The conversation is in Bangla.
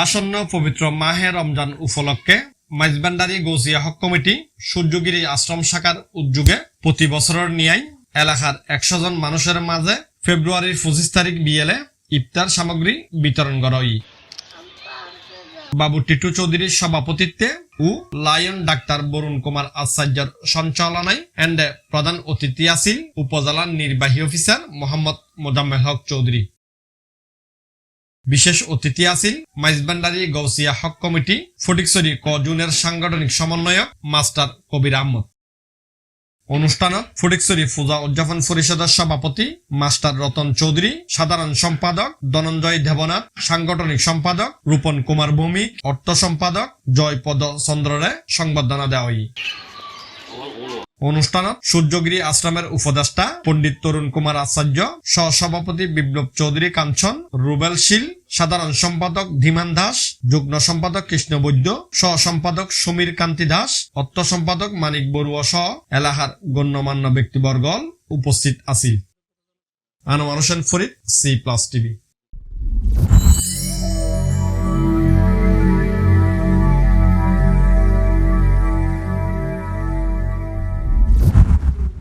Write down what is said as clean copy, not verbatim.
আসন্ন পবিত্র মাহে রমজান উপলক্ষে মাইজবান্ডারি গৌসিয়া হক কমিটি সূর্যগিরি আশ্রম শাখার উদ্যোগে প্রতি বছরের ন্যায় এলাকার 100 জন মানুষের মাঝে ফেব্রুয়ারির 25 তারিখ বিয়েলে ইফতার সামগ্রী বিতরণ করা হয়। বাবু টিটু চৌধুরীর সভাপতিত্বে ও লায়ন ডাক্তার বরুণ কুমার আচার্যর সঞ্চালনায় এন্ডে প্রধান অতিথি আছেন উপজেলার নির্বাহী অফিসার মোহাম্মদ মোজাম্মেল হক চৌধুরী। বিশেষ অতিথি আছেন মাইজবান্ডারি গৌসিয়া হক কমিটি ফটিকছড়ি ক জুনের সাংগঠনিক সমন্বয়ক মাস্টার কবির আহমদ। অনুষ্ঠানত ফটিকছড়ি পূজা উদযাপন পরিষদের সভাপতি মাস্টার রতন চৌধুরী, সাধারণ সম্পাদক ধনঞ্জয় দেবনাথ, সাংগঠনিক সম্পাদক রূপন কুমার ভৌমিক, অর্থ সম্পাদক জয়পদ চন্দ্ররে সংবর্ধনা দেওয়া হয়। অনুষ্ঠানত সূর্যগিরি আশ্রমের উপদেষ্টা পণ্ডিত তরুণ কুমার আচার্য, সহসভাপতি বিপ্লব চৌধুরী কাঞ্চন, রুবেল শীল, সাধারণ সম্পাদক ধীমান দাস, যুগ্ম সম্পাদক কৃষ্ণ বৈদ্য, সহ সম্পাদক সমীর কান্তি দাস, অর্থ সম্পাদক মানিক বড়ুয়া সহ এলাকার গণ্যমান্য ব্যক্তিবর্গ উপস্থিত আছিল। Anwar Hossain Farid, C+ TV।